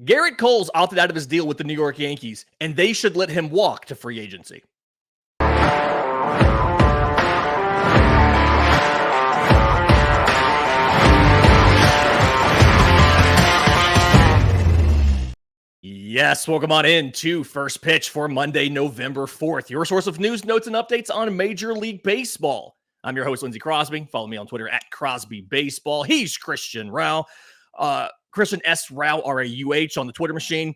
Gerrit Cole's opted out of his deal with the New York Yankees, and they should let him walk to free agency. Yes, welcome on in to First Pitch for Monday, November 4th, your source of news, notes, and updates on Major League Baseball. I'm your host, Lindsay Crosby. Follow me on Twitter at Crosby Baseball. He's Christian Rauh, Christian S. Rauh, R-A-U-H on the Twitter machine.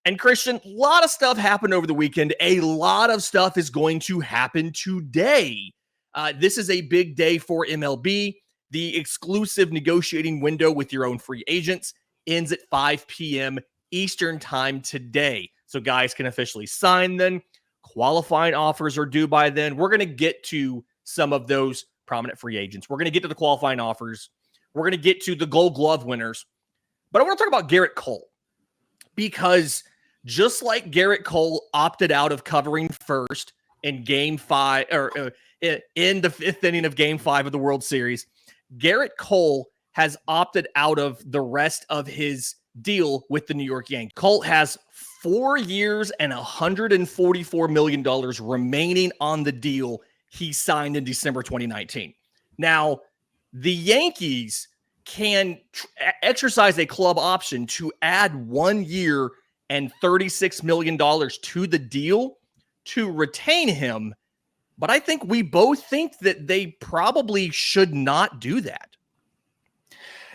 And Christian, a lot of stuff happened over the weekend. A lot of stuff is going to happen today. This is a big day for MLB. The exclusive negotiating window with your own free agents ends at 5 p.m. Eastern time today. So guys can officially sign then. Qualifying offers are due by then. We're going to get to some of those prominent free agents. We're going to get to the qualifying offers. We're going to get to the Gold Glove winners. But I want to talk about Gerrit Cole, because just like Gerrit Cole opted out of covering first in Game 5 or in the fifth inning of Game 5 of the World Series, Gerrit Cole has opted out of the rest of his deal with the New York Yankees. Cole has 4 years and $144 million remaining on the deal he signed in December 2019. Now, the Yankees can exercise a club option to add 1 year and $36 million to the deal to retain him. But I think we both think that they probably should not do that.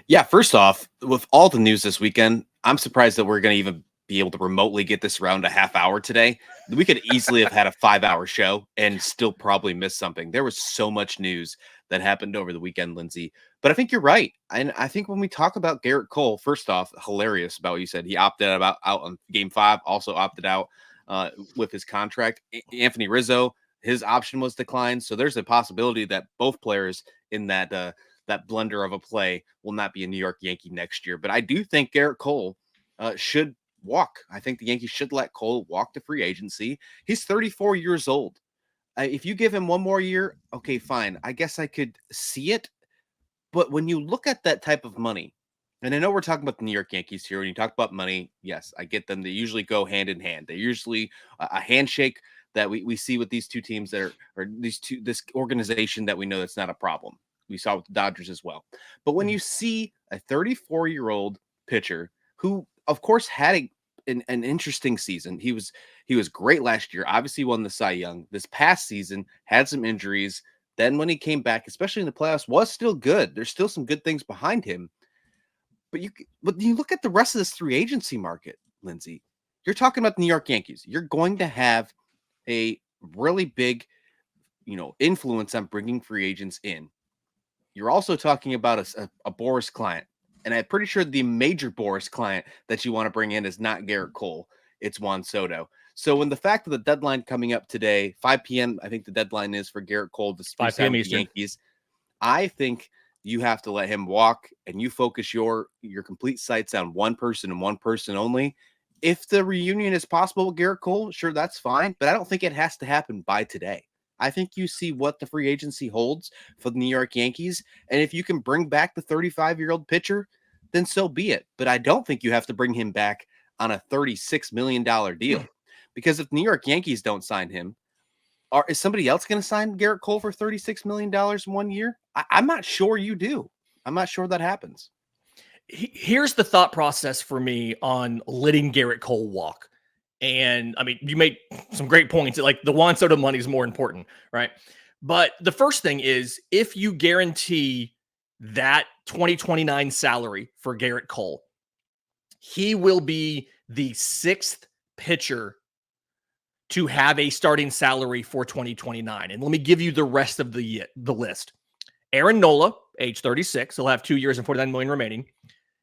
Yeah, first off, with all the news this weekend, I'm surprised that we're going to even be able to remotely get this around a half hour today. We could easily have had a 5-hour show and still probably miss something. There was so much news that happened over the weekend, Lindsay. But I think you're right. And I think when we talk about Gerrit Cole, first off, hilarious about what you said. He opted out on Game 5, also opted out with his contract. Anthony Rizzo, his option was declined. So there's a possibility that both players in that blunder of a play will not be a New York Yankee next year. But I do think Gerrit Cole should walk. I think the Yankees should let Cole walk to free agency. He's 34 years old. If you give him 1 more year, okay, fine. I guess I could see it. But when you look at that type of money, and I know we're talking about the New York Yankees here, when you talk about money, yes, I get them. They usually go hand in hand. They're usually a handshake that we see with these two teams that are this organization that we know that's not a problem. We saw with the Dodgers as well. But when you see a 34-year-old pitcher who, of course, had an interesting season. He was great last year. Obviously won the Cy Young. This past season had some injuries. Then when he came back, especially in the playoffs, was still good. There's still some good things behind him. But you look at the rest of this free agency market, Lindsay. You're talking about the New York Yankees. You're going to have a really big, influence on bringing free agents in. You're also talking about a Boris client. And I'm pretty sure the major Boris client that you want to bring in is not Gerrit Cole. It's Juan Soto. So when the fact of the deadline coming up today, 5 p.m., I think the deadline is for Gerrit Cole to 5 p.m. Eastern. Yankees. I think you have to let him walk and you focus your complete sights on one person and one person only. If the reunion is possible with Gerrit Cole, sure, that's fine. But I don't think it has to happen by today. I think you see what the free agency holds for the New York Yankees. And if you can bring back the 35-year-old pitcher, then so be it. But I don't think you have to bring him back on a $36 million deal. Because if New York Yankees don't sign him, is somebody else going to sign Gerrit Cole for $36 million in 1 year? I'm not sure you do. I'm not sure that happens. Here's the thought process for me on letting Gerrit Cole walk. And I mean, you made some great points. Like the Juan Soto money is more important, right? But the first thing is, if you guarantee that 2029 salary for Gerrit Cole, he will be the 6th pitcher to have a starting salary for 2029. And let me give you the rest of the list. Aaron Nola, age 36, he'll have 2 years and $49 million remaining.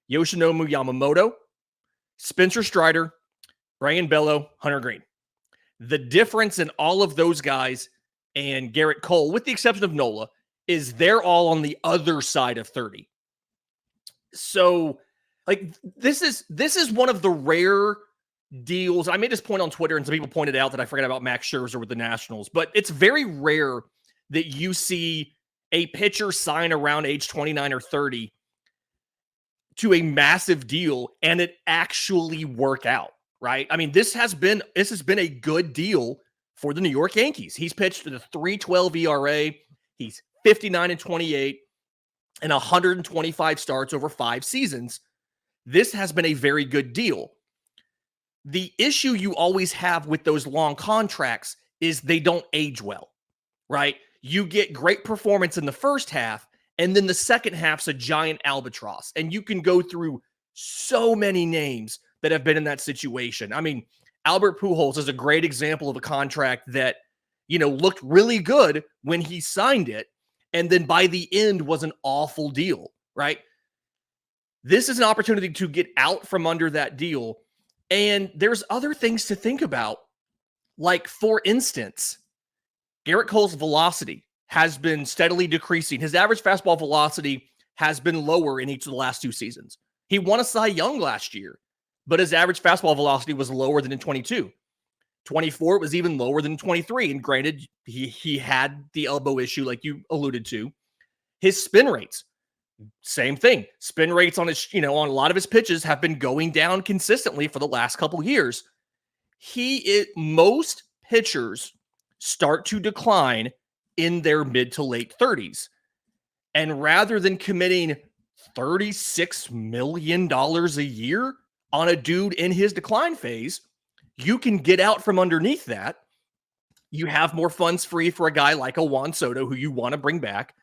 Yoshinobu Yamamoto, Spencer Strider, Brian Bello, Hunter Green. The difference in all of those guys and Gerrit Cole, with the exception of Nola, is they're all on the other side of 30. So, like, this is one of the rare deals. I made this point on Twitter, and some people pointed out that I forgot about Max Scherzer with the Nationals, but it's very rare that you see a pitcher sign around age 29 or 30 to a massive deal and it actually work out, right? I mean, this has been a good deal for the New York Yankees. He's pitched at a 3.12 ERA. He's 59-28 and 125 starts over 5 seasons. This has been a very good deal. The issue you always have with those long contracts is they don't age well, right? You get great performance in the first half, and then the second half's a giant albatross. And you can go through so many names that have been in that situation. I mean, Albert Pujols is a great example of a contract that, looked really good when he signed it, and then by the end was an awful deal, right? This is an opportunity to get out from under that deal. And there's other things to think about. Like, for instance, Gerrit Cole's velocity has been steadily decreasing. His average fastball velocity has been lower in each of the last 2 seasons. He won a Cy Young last year, but his average fastball velocity was lower than in 22. 24, it was even lower than 23. And granted, he had the elbow issue like you alluded to. His spin rates, same thing. Spin rates on his, on a lot of his pitches have been going down consistently for the last couple years. Most pitchers start to decline in their mid to late 30s. And rather than committing $36 million a year on a dude in his decline phase, you can get out from underneath that. You have more funds free for a guy like a Juan Soto who you want to bring back.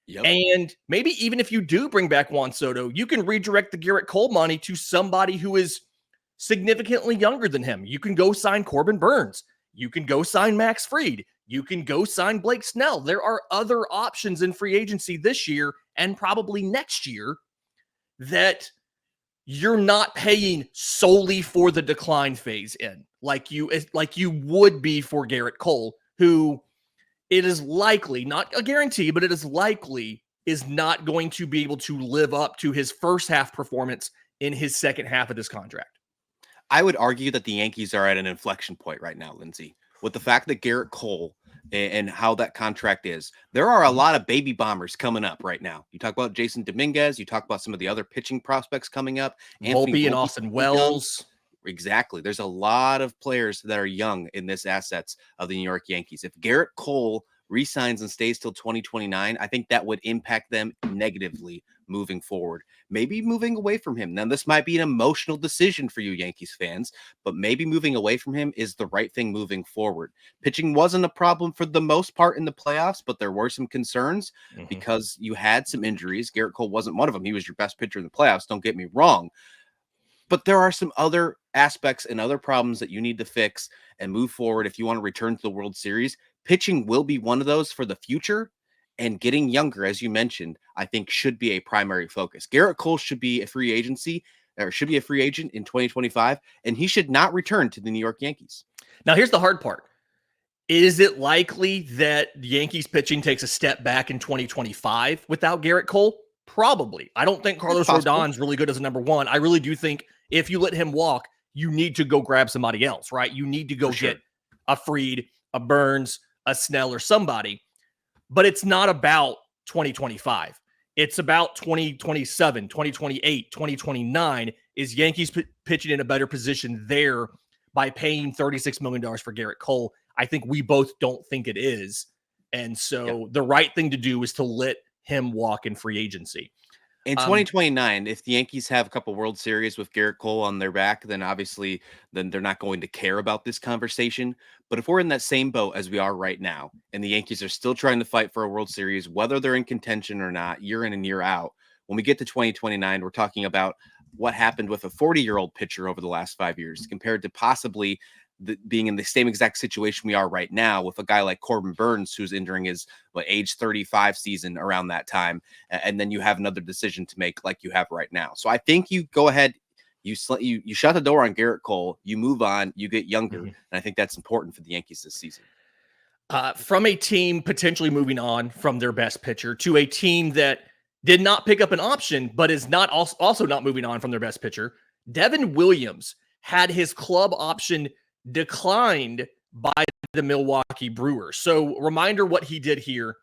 Yep. And maybe even if you do bring back Juan Soto, you can redirect the Gerrit Cole money to somebody who is significantly younger than him. You can go sign Corbin Burns. You can go sign Max Fried. You can go sign Blake Snell. There are other options in free agency this year and probably next year that you're not paying solely for the decline phase in, like you would be for Gerrit Cole, who it is likely, not a guarantee, but it is likely is not going to be able to live up to his first half performance in his second half of this contract. I would argue that the Yankees are at an inflection point right now, Lindsay, with the fact that Gerrit Cole and how that contract is. There are a lot of baby bombers coming up right now. You talk about Jason Dominguez. You talk about some of the other pitching prospects coming up. Volpe and Austin Wells. Exactly. There's a lot of players that are young in this assets of the New York Yankees. If Gerrit Cole resigns and stays till 2029, I think that would impact them negatively moving forward. Maybe moving away from him. Now, this might be an emotional decision for you Yankees fans, but maybe moving away from him is the right thing moving forward. Pitching wasn't a problem for the most part in the playoffs, but there were some concerns because you had some injuries. Gerrit Cole wasn't one of them. He was your best pitcher in the playoffs. Don't get me wrong. But there are some other aspects and other problems that you need to fix and move forward if you want to return to the World Series. Pitching will be one of those for the future, and getting younger, as you mentioned, I think should be a primary focus. Gerrit Cole should be a free agent in 2025, and he should not return to the New York Yankees. Now, here's the hard part. Is it likely that the Yankees pitching takes a step back in 2025 without Gerrit Cole? Probably. I don't think Carlos Rodon's really good as a number one. I really do think if you let him walk, you need to go grab somebody else, right? You need to go get a Fried, a Burns, a Snell, or somebody. But it's not about 2025. It's about 2027, 2028, 2029. Is Yankees pitching in a better position there by paying $36 million for Gerrit Cole? I think we both don't think it is. And so the right thing to do is to let him walk in free agency. In 2029, if the Yankees have a couple World Series with Gerrit Cole on their back, then obviously they're not going to care about this conversation. But if we're in that same boat as we are right now, and the Yankees are still trying to fight for a World Series, whether they're in contention or not, year in and year out, when we get to 2029, we're talking about what happened with a 40-year-old pitcher over the last 5 years compared to possibly being in the same exact situation we are right now with a guy like Corbin Burns, who's entering his age 35 season around that time. And then you have another decision to make like you have right now. So I think you go ahead, you shut the door on Gerrit Cole, you move on, you get younger. And I think that's important for the Yankees this season. From a team potentially moving on from their best pitcher to a team that did not pick up an option, but is not also not moving on from their best pitcher, Devin Williams had his club option declined by the Milwaukee Brewers. So reminder what he did here.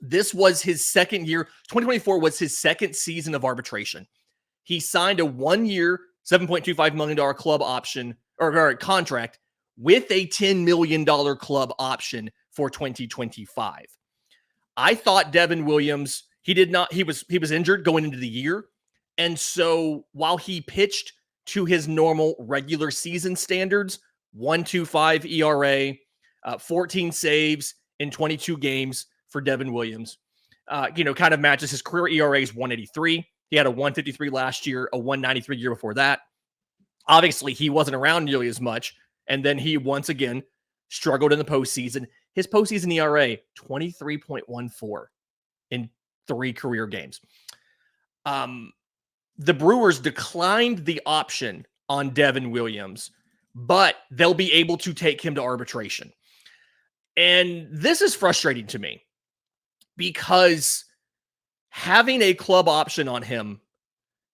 This was his second year. 2024 was his second season of arbitration. he signed a 1-year, $7.25 million club option or contract with a $10 million club option for 2025. I thought Devin Williams, he was injured going into the year. And so while he pitched to his normal regular season standards, 1.25 ERA, 14 saves in 22 games for Devin Williams, kind of matches his career ERA is 1.83. He had a 1.53 last year, a 1.93 year before that. Obviously, he wasn't around nearly as much. And then he once again struggled in the postseason. His postseason ERA, 23.14 in 3 career games. The Brewers declined the option on Devin Williams, but they'll be able to take him to arbitration. And this is frustrating to me because having a club option on him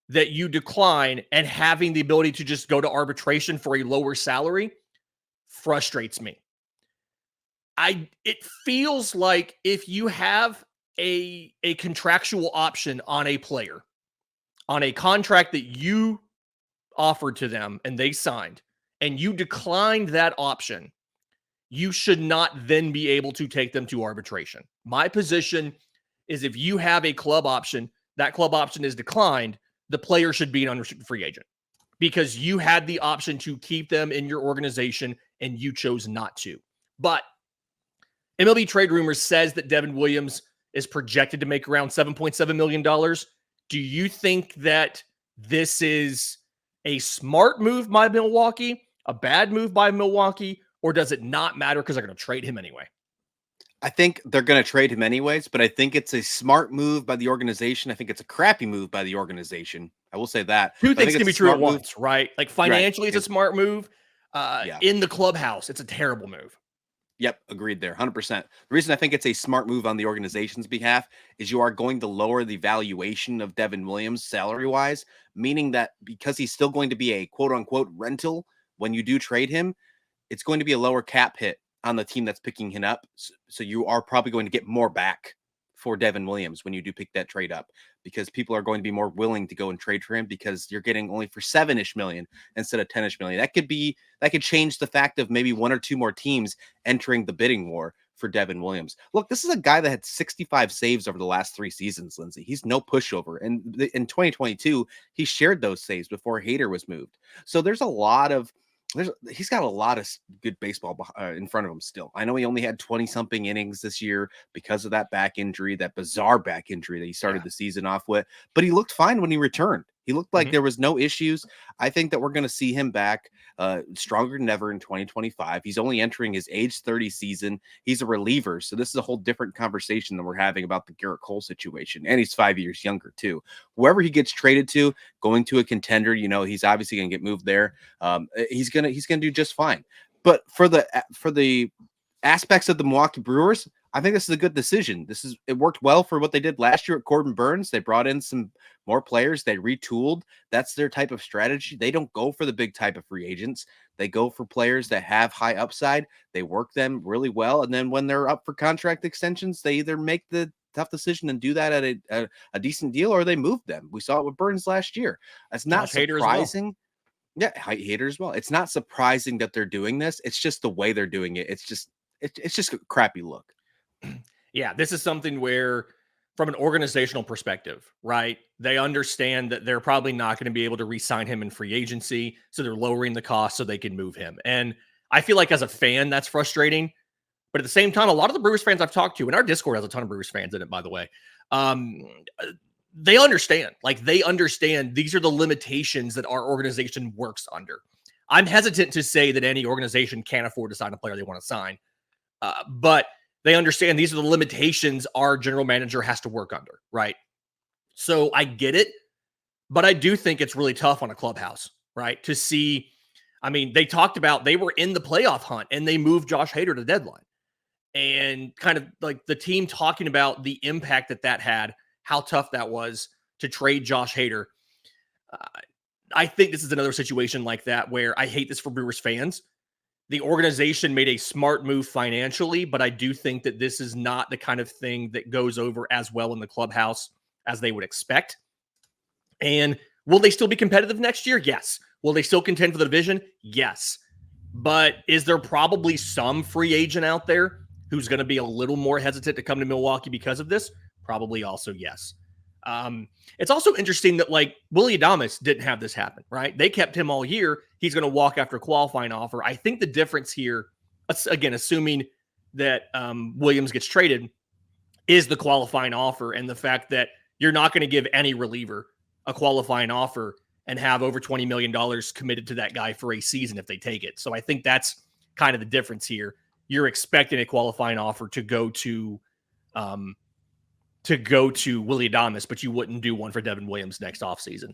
that you decline and having the ability to just go to arbitration for a lower salary frustrates me. It feels like if you have a contractual option on a player, on a contract that you offered to them and they signed, and you declined that option, you should not then be able to take them to arbitration. My position is if you have a club option, that club option is declined, the player should be an unrestricted free agent because you had the option to keep them in your organization and you chose not to. But MLB Trade Rumors says that Devin Williams is projected to make around $7.7 million. Do you think that this is a smart move by Milwaukee, a bad move by Milwaukee, or does it not matter because they're going to trade him anyway? I think they're going to trade him anyways, but I think it's a smart move by the organization. I think it's a crappy move by the organization. I will say that. Two things can be true at move. once, right? Like financially, right. It's a smart move. In the clubhouse, it's a terrible move. Yep, agreed there, 100%. The reason I think it's a smart move on the organization's behalf is you are going to lower the valuation of Devin Williams salary-wise, meaning that because he's still going to be a quote-unquote rental when you do trade him, it's going to be a lower cap hit on the team that's picking him up. So you are probably going to get more back for Devin Williams when you do pick that trade up because people are going to be more willing to go and trade for him because you're getting only for $7-ish million instead of $10-ish million. That could change the fact of maybe 1 or 2 more teams entering the bidding war for Devin Williams. Look, this is a guy that had 65 saves over the last 3 seasons, Lindsay. He's no pushover. And in 2022, he shared those saves before Hader was moved. So he's got a lot of good baseball in front of him still. I know he only had 20-something innings this year because of that back injury, that bizarre back injury that he started the season off with. But he looked fine when he returned. He looked like there was no issues. I think that we're going to see him back stronger than ever in 2025. He's only entering his age 30 season. He's a reliever. So this is a whole different conversation than we're having about the Gerrit Cole situation. And he's 5 years younger too. Whoever he gets traded to, going to a contender, he's obviously going to get moved there. He's going to do just fine. But for the aspects of the Milwaukee Brewers, I think this is a good decision. It worked well for what they did last year at Corbin Burns. They brought in some more players. They retooled. That's their type of strategy. They don't go for the big type of free agents. They go for players that have high upside. They work them really well. And then when they're up for contract extensions, they either make the tough decision and do that at a decent deal, or they move them. We saw it with Burns last year. It's not surprising. Yeah, Hader as well. It's not surprising that they're doing this. It's just the way they're doing it. It's just a crappy look. Yeah, this is something where, from an organizational perspective, right, they understand that they're probably not going to be able to re-sign him in free agency, so they're lowering the cost so they can move him. And I feel like as a fan, that's frustrating. But at the same time, a lot of the Brewers fans I've talked to, and our Discord has a ton of Brewers fans in it, by the way, they understand. Like, they understand these are the limitations that our organization works under. I'm hesitant to say that any organization can't afford to sign a player they want to sign, but they understand these are the limitations our general manager has to work under, right? So I get it, but I do think it's really tough on a clubhouse, right? To see, I mean, they talked about they were in the playoff hunt and they moved Josh Hader to the deadline. And kind of like the team talking about the impact that had, how tough that was to trade Josh Hader. I think this is another situation like that where I hate this for Brewers fans. The organization made a smart move financially, but I do think that this is not the kind of thing that goes over as well in the clubhouse as they would expect. And Will they still be competitive next year? Yes. Will they still contend for the division? Yes. But is there probably some free agent out there who's going to be a little more hesitant to come to Milwaukee because of this? Probably also yes. It's also interesting that like Willy Adames didn't have this happen, right? They kept him all year. He's going to walk after a qualifying offer. I think the difference here, again, assuming that Williams gets traded, is the qualifying offer and the fact that you're not going to give any reliever a qualifying offer and have over $20 million committed to that guy for a season if they take it. So I think that's kind of the difference here. You're expecting a qualifying offer to go to Willy Adames, but you wouldn't do one for Devin Williams next offseason.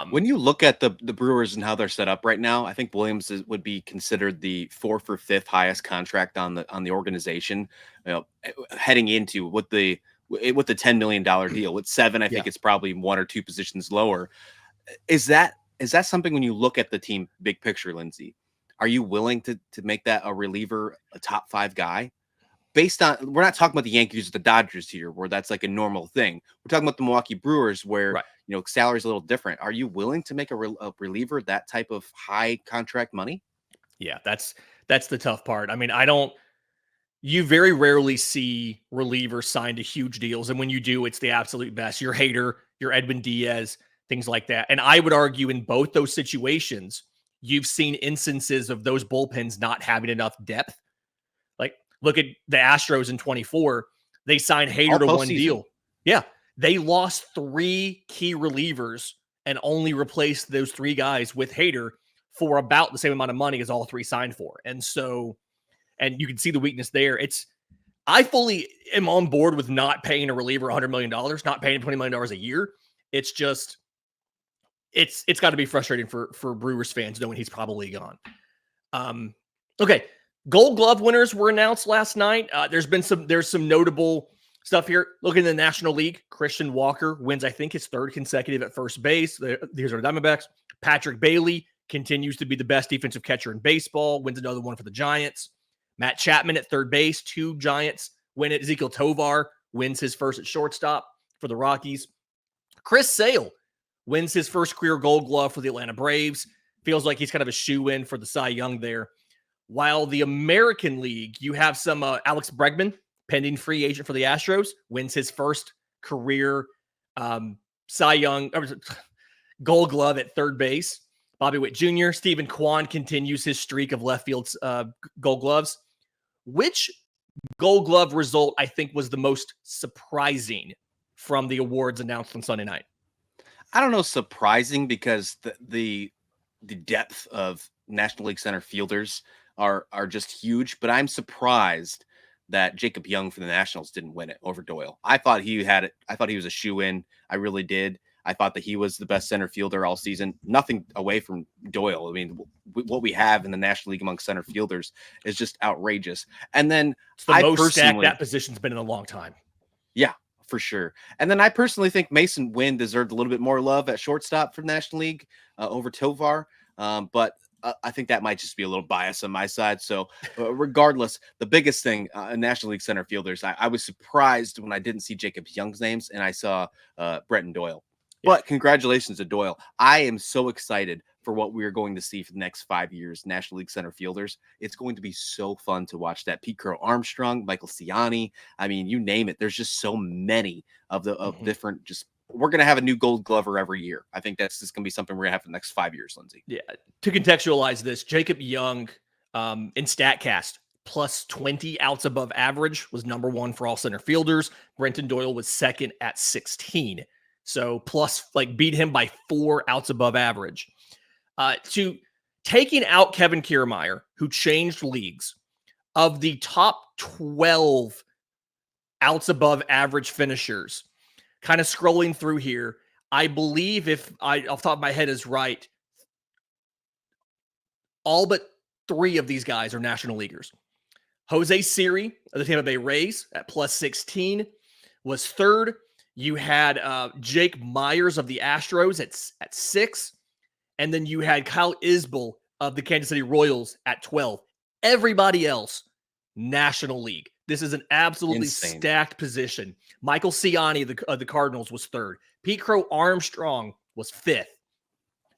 When you look at the Brewers and how they're set up right now, I think Williams would be considered the 4th or 5th highest contract on the organization. You know, heading into with the $10 million deal. With 7, I think it's probably 1 or 2 positions lower. Is that something when you look at the team big picture, Lindsay? Are you willing to make that a reliever, a top 5 guy? Based on, we're not talking about the Yankees or the Dodgers here, where that's like a normal thing. We're talking about the Milwaukee Brewers, where salary's a little different. Are you willing to make a reliever that type of high contract money? Yeah, that's the tough part. I mean, you very rarely see relievers signed to huge deals, and when you do, it's the absolute best. Your Hader, your Edwin Diaz, things like that. And I would argue in both those situations, you've seen instances of those bullpens not having enough depth. Like, look at the Astros in 24. They signed Hader to one deal. Yeah. They lost 3 key relievers and only replaced those 3 guys with Hader for about the same amount of money as all 3 signed for. And so, and you can see the weakness there. I fully am on board with not paying a reliever $100 million, not paying $20 million a year. It's just, it's got to be frustrating for Brewers fans knowing he's probably gone. Okay. Gold Glove winners were announced last night. There's some notable stuff here. Looking in the National League, Christian Walker wins, I think, his 3rd consecutive at first base. These are the Diamondbacks. Patrick Bailey continues to be the best defensive catcher in baseball, wins another one for the Giants. Matt Chapman at 3rd base, 2 Giants win it. Ezekiel Tovar wins his 1st at shortstop for the Rockies. Chris Sale wins his 1st career Gold Glove for the Atlanta Braves. Feels like he's kind of a shoe-in for the Cy Young there. While the American League, you have some Alex Bregman, pending free agent for the Astros, wins his 1st career Cy Young Gold Glove at 3rd base. Bobby Witt Jr., Stephen Kwan continues his streak of left field Gold Gloves. Which Gold Glove result I think was the most surprising from the awards announced on Sunday night? I don't know, surprising, because the depth of National League center fielders are just huge, but I'm surprised that Jacob Young for the Nationals didn't win it over Doyle. I thought he had it. I thought he was a shoe-in. I really did. I thought that he was the best center fielder all season. Nothing away from Doyle. I mean, what we have in the National League among center fielders is just outrageous. And then it's the most stacked that position's been in a long time. Yeah, for sure. And then I personally think Mason Wynn deserved a little bit more love at shortstop for the National League over Tovar. But I think that might just be a little bias on my side. So regardless, the biggest thing in National League center fielders, I was surprised when I didn't see Jacob Young's names and I saw Bretton Doyle. Yeah. But congratulations to Doyle. I am so excited for what we are going to see for the next 5 years, National League center fielders. It's going to be so fun to watch that. Pete Crow Armstrong, Michael Ciani. I mean, you name it. There's just so many of different, just, we're going to have a new Gold Glover every year. I think that's just going to be something we're going to have for the next 5 years, Lindsay. Yeah. To contextualize this, Jacob Young in StatCast, plus 20 outs above average, was number 1 for all center fielders. Brenton Doyle was 2nd at 16. So beat him by 4 outs above average. To taking out Kevin Kiermaier, who changed leagues, of the top 12 outs above average finishers, kind of scrolling through here, I believe, if I off the top of my head is right, all but 3 of these guys are National Leaguers. Jose Siri of the Tampa Bay Rays at plus 16 was 3rd. You had Jake Myers of the Astros at 6. And then you had Kyle Isbell of the Kansas City Royals at 12. Everybody else, National League. This is an absolutely stacked position. Michael Ciani of the Cardinals was 3rd. Pete Crow Armstrong was 5th.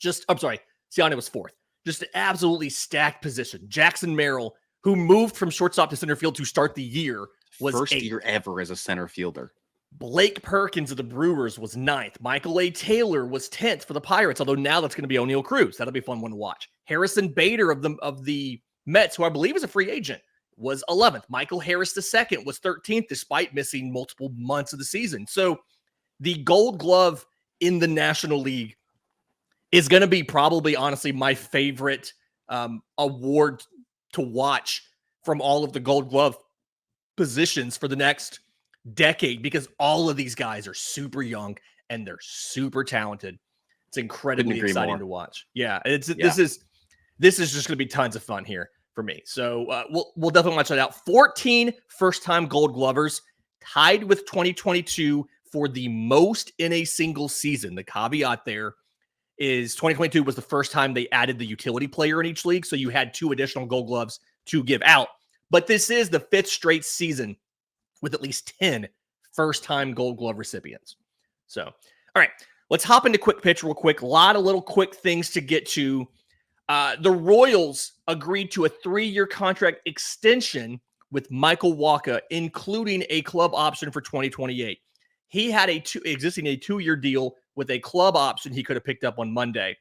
Siane was 4th. Just an absolutely stacked position. Jackson Merrill, who moved from shortstop to center field to start the year, was first 8th. year ever as a center fielder. Blake Perkins of the Brewers was 9th. Michael A. Taylor was 10th for the Pirates, although now that's going to be O'Neal Cruz. That'll be a fun one to watch. Harrison Bader of the Mets, who I believe is a free agent, was 11th. Michael Harris II was 13th, despite missing multiple months of the season. So the Gold Glove in the National League is going to be probably, honestly, my favorite award to watch from all of the Gold Glove positions for the next decade, because all of these guys are super young and they're super talented. It's incredibly exciting to watch. Yeah, this is just going to be tons of fun here for me. So we'll definitely watch that out. 14 first-time Gold Glovers, tied with 2022 for the most in a single season. The caveat there is 2022 was the first time they added the utility player in each league, so you had 2 additional Gold Gloves to give out. But this is the 5th straight season with at least 10 first-time Gold Glove recipients. So, all right, let's hop into quick pitch real quick. A lot of little quick things to get to. The Royals agreed to a 3-year contract extension with Michael Wacha, including a club option for 2028. He had existing a 2-year deal with a club option he could have picked up on Monday.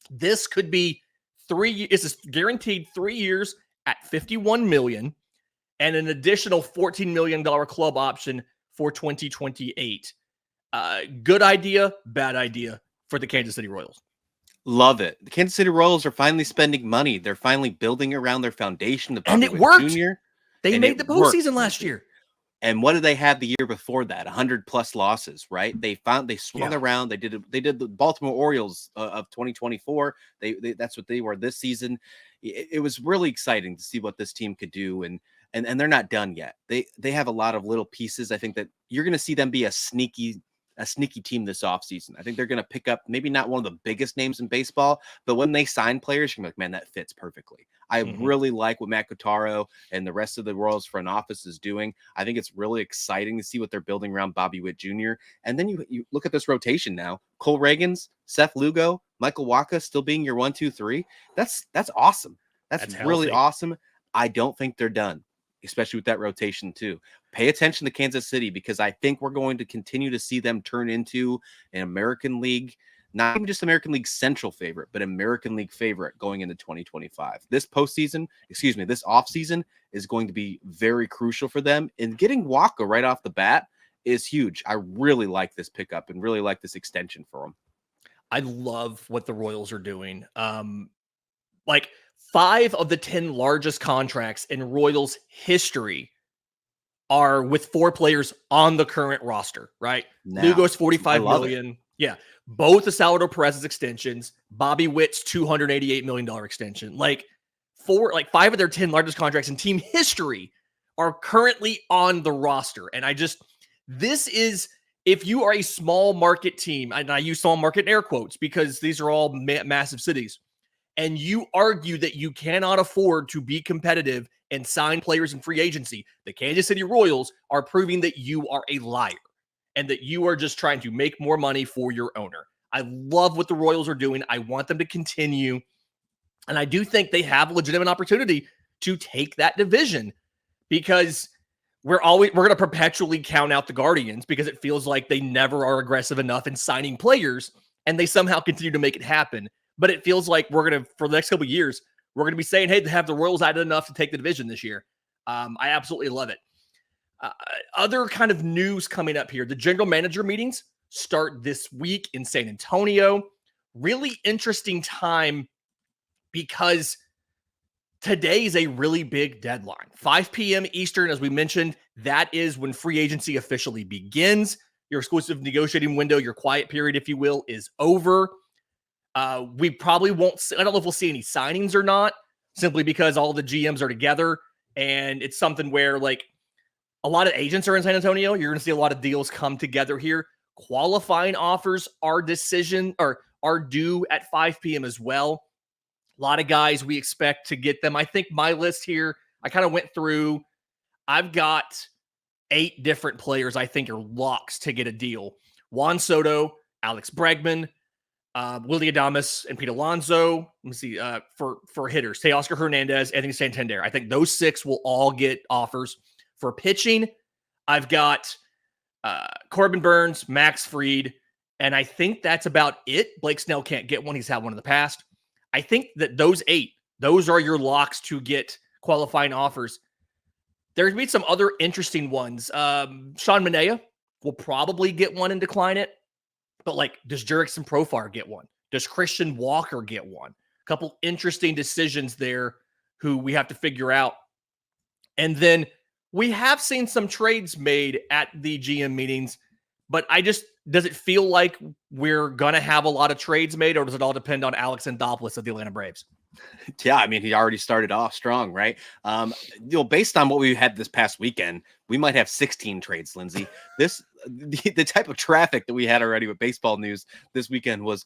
This could be 3. This is guaranteed 3 years at $51 million. And an additional $14 million club option for 2028. Good idea, bad idea for the Kansas City Royals. Love it. The Kansas City Royals are finally spending money. They're finally building around their foundation. And it worked. They made the postseason last year. And what did they have the year before that? 100+ losses, right? They swung around. They did the Baltimore Orioles of 2024. That's what they were this season. It was really exciting to see what this team could do, and they're not done yet. They have a lot of little pieces. I think that you're going to see them be a sneaky team this offseason. I think they're going to pick up maybe not one of the biggest names in baseball, but when they sign players, you're going to be like, man, that fits perfectly. I really like what Matt Cotaro and the rest of the Royals front office is doing. I think it's really exciting to see what they're building around Bobby Witt Jr. And then you look at this rotation now. Cole Reagans, Seth Lugo, Michael Wacha still being your 1, 2, 3. That's awesome. That's really awesome. I don't think they're done, especially with that rotation too. Pay attention to Kansas City, because I think we're going to continue to see them turn into an American League, not even just American League Central favorite, but American League favorite going into 2025. This offseason is going to be very crucial for them. And getting Wacha right off the bat is huge. I really like this pickup and really like this extension for them. I love what the Royals are doing. Like 5 of the 10 largest contracts in Royals history are with 4 players on the current roster, right? Now, Lugo's $45 million. Yeah. Both the Salvador Perez's extensions, Bobby Witt's $288 million extension. Like 5 of their 10 largest contracts in team history are currently on the roster. And this is, if you are a small market team, and I use small market in air quotes because these are all massive cities, and you argue that you cannot afford to be competitive and sign players in free agency, the Kansas City Royals are proving that you are a liar and that you are just trying to make more money for your owner. I love what the Royals are doing. I want them to continue. And I do think they have a legitimate opportunity to take that division, because we're going to perpetually count out the Guardians because it feels like they never are aggressive enough in signing players, and they somehow continue to make it happen. But it feels like for the next couple of years, we're going to be saying, hey, have the Royals added enough to take the division this year? I absolutely love it. Other kind of news coming up here. The general manager meetings start this week in San Antonio. Really interesting time, because today is a really big deadline. 5 p.m. Eastern, as we mentioned, that is when free agency officially begins. Your exclusive negotiating window, your quiet period, if you will, is over. We probably won't see, I don't know if we'll see any signings or not, simply because all the GMs are together, and it's something where, like, a lot of agents are in San Antonio. You're going to see a lot of deals come together here. Qualifying offers are due at 5 p.m. as well. A lot of guys we expect to get them. I think my list here, I kind of went through. I've got 8 different players I think are locks to get a deal. Juan Soto, Alex Bregman, Willie Adames and Pete Alonso. Let me see. For hitters, Teoscar Hernandez, Anthony Santander. I think those 6 will all get offers. For pitching, I've got Corbin Burns, Max Fried, and I think that's about it. Blake Snell can't get one. He's had one in the past. I think that those 8, those are your locks to get qualifying offers. There's been some other interesting ones. Sean Manaea will probably get one and decline it. But like, does Jurickson Profar get one? Does Christian Walker get one? A couple interesting decisions there who we have to figure out. And then we have seen some trades made at the GM meetings, but does it feel like we're going to have a lot of trades made, or does it all depend on Alex Anthopoulos of the Atlanta Braves? Yeah, I mean, he already started off strong, right? Based on what we had this past weekend, we might have 16 trades, Lindsay. The type of traffic that we had already with baseball news this weekend was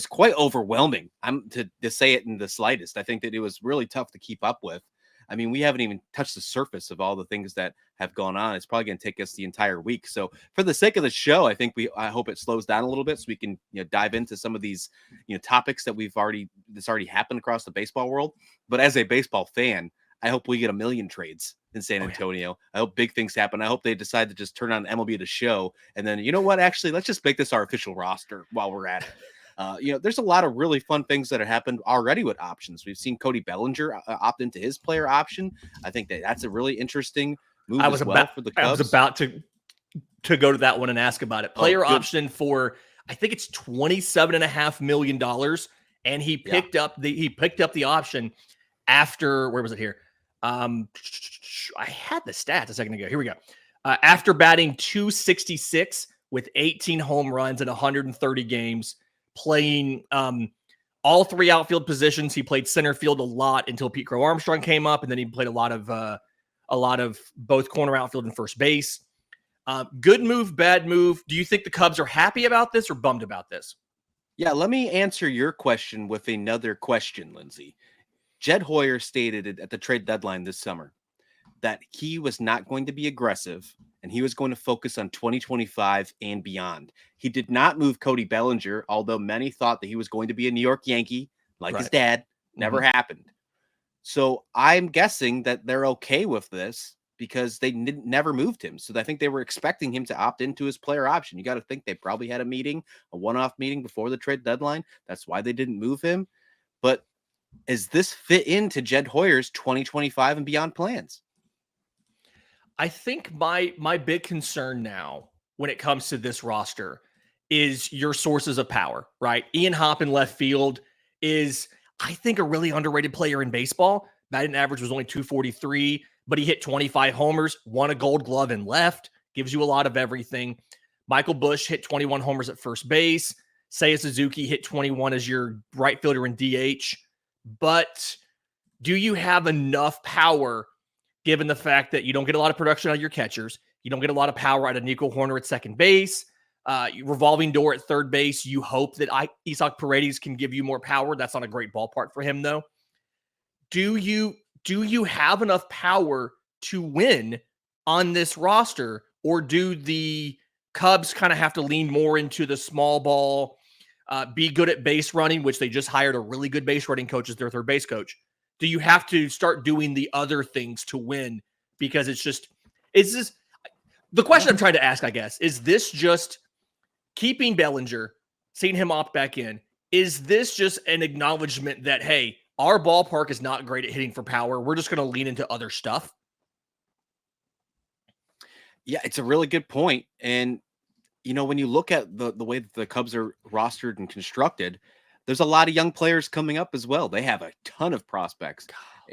quite overwhelming. To say it in the slightest. I think that it was really tough to keep up with. I mean, we haven't even touched the surface of all the things that have gone on. It's probably going to take us the entire week. So for the sake of the show, I hope it slows down a little bit so we can dive into some of these topics that that's already happened across the baseball world. But as a baseball fan, I hope we get 1 million trades in San Antonio. I hope big things happen. I hope they decide to just turn on MLB The Show. And then, you know what? Actually, let's just make this our official roster while we're at it. There's a lot of really fun things that have happened already with options. We've seen Cody Bellinger opt into his player option. I think that's a really interesting move for the Cubs. I was about to go to that one and ask about it. Player option for, I think it's $27.5 million. And he picked up the option after, where was it here? I had the stats a second ago. Here we go. After batting .266 with 18 home runs in 130 games, playing all 3 outfield positions. He played center field a lot until Pete Crow Armstrong came up, and then he played a lot of both corner outfield and first base. Good move, bad move. Do you think the Cubs are happy about this or bummed about this? Yeah, let me answer your question with another question, Lindsay. Jed Hoyer stated at the trade deadline this summer that he was not going to be aggressive and he was going to focus on 2025 and beyond. He did not move Cody Bellinger, although many thought that he was going to be a New York Yankee, like his dad. Never happened. So I'm guessing that they're okay with this because they never moved him. So I think they were expecting him to opt into his player option. You got to think they probably had a one-off meeting before the trade deadline. That's why they didn't move him. But does this fit into Jed Hoyer's 2025 and beyond plans? I think my big concern now when it comes to this roster is your sources of power, right? Ian Happ in left field is, I think, a really underrated player in baseball. Batting average was only .243, but he hit 25 homers, won a Gold Glove in left, gives you a lot of everything. Michael Busch hit 21 homers at first base. Seiya Suzuki hit 21 as your right fielder in DH. But do you have enough power given the fact that you don't get a lot of production out of your catchers? You don't get a lot of power out of Nico Horner at second base. Revolving door at third base. You hope that Isaac Paredes can give you more power. That's not a great ballpark for him, though. Do you have enough power to win on this roster, or do the Cubs kind of have to lean more into the small ball, be good at base running, which they just hired a really good base running coach as their third base coach? Do you have to start doing the other things to win? Because is this the question I'm trying to ask, I guess, is this just keeping Bellinger, seeing him opt back in? Is this just an acknowledgement that, hey, our ballpark is not great at hitting for power. We're just going to lean into other stuff? Yeah, it's a really good point. And, when you look at the way that the Cubs are rostered and constructed, there's a lot of young players coming up as well. They have a ton of prospects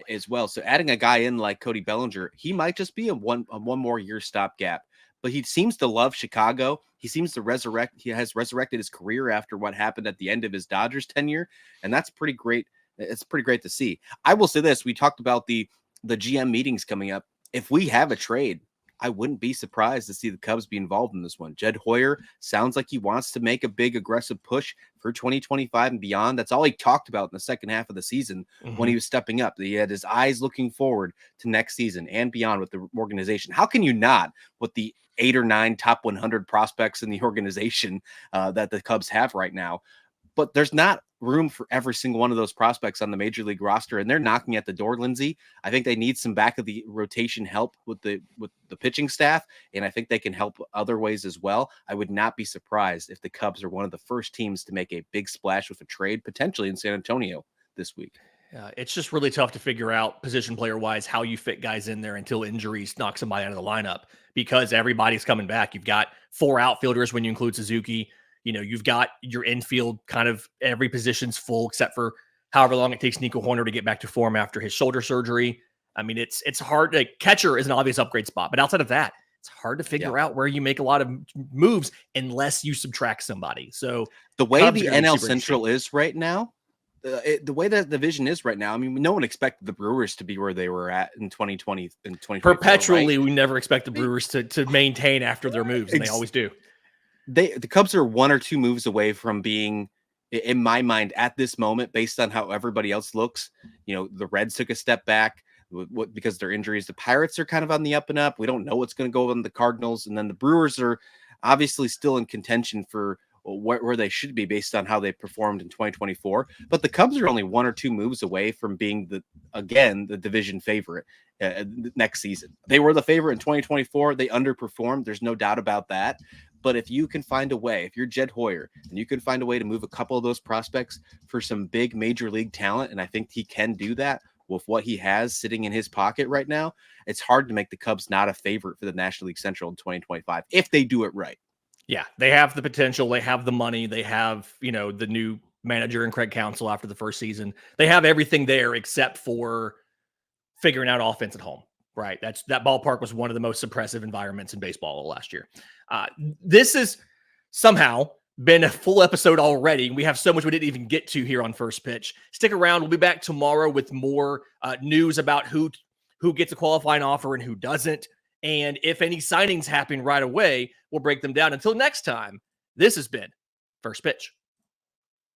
as well. So adding a guy in like Cody Bellinger, he might just be a one more year stopgap. But he seems to love Chicago. He seems to he has resurrected his career after what happened at the end of his Dodgers tenure. And that's pretty great. It's pretty great to see. I will say this. We talked about the GM meetings coming up. If we have a trade, I wouldn't be surprised to see the Cubs be involved in this one. Jed Hoyer sounds like he wants to make a big aggressive push for 2025 and beyond. That's all he talked about in the second half of the season when he was stepping up. He had his eyes looking forward to next season and beyond with the organization. How can you not with the 8 or 9 top 100 prospects in the organization that the Cubs have right now? but there's not room for every single one of those prospects on the major league roster, and they're knocking at the door, Lindsay. I think they need some back of the rotation help with the pitching staff, and I think they can help other ways as well. I would not be surprised if the Cubs are one of the first teams to make a big splash with a trade, potentially in San Antonio this week. It's just really tough to figure out position player wise how you fit guys in there until injuries knock somebody out of the lineup, because everybody's coming back. You've got 4 outfielders when you include Suzuki. You've got your infield, kind of every position's full except for however long it takes Nico Horner to get back to form after his shoulder surgery. I mean, it's hard. Catcher is an obvious upgrade spot, but outside of that, it's hard to figure out where you make a lot of moves unless you subtract somebody. So the way the NL Central is right now, the way that division is right now, I mean, no one expected the Brewers to be where they were at in 2020 and 2024. Perpetually, right? We never expect the Brewers to maintain after their moves, and they always do. The Cubs are 1 or 2 moves away from being, in my mind, at this moment, based on how everybody else looks. The Reds took a step back because of their injuries. The Pirates are kind of on the up and up. We don't know what's going to go on the Cardinals, and then the Brewers are obviously still in contention for where they should be based on how they performed in 2024. But the Cubs are only 1 or 2 moves away from being the division favorite next season. They were the favorite in 2024. They underperformed. There's no doubt about that. But if you can find a way, if you're Jed Hoyer, and you can find a way to move a couple of those prospects for some big major league talent, and I think he can do that with what he has sitting in his pocket right now, it's hard to make the Cubs not a favorite for the National League Central in 2025 if they do it right. Yeah, they have the potential. They have the money. They have, the new manager and Craig Counsell after the first season. They have everything there except for figuring out offense at home, right? That ballpark was one of the most suppressive environments in baseball last year. This has somehow been a full episode already. We have so much we didn't even get to here on First Pitch. Stick around. We'll be back tomorrow with more news about who gets a qualifying offer and who doesn't. And if any signings happen right away, we'll break them down. Until next time, this has been First Pitch.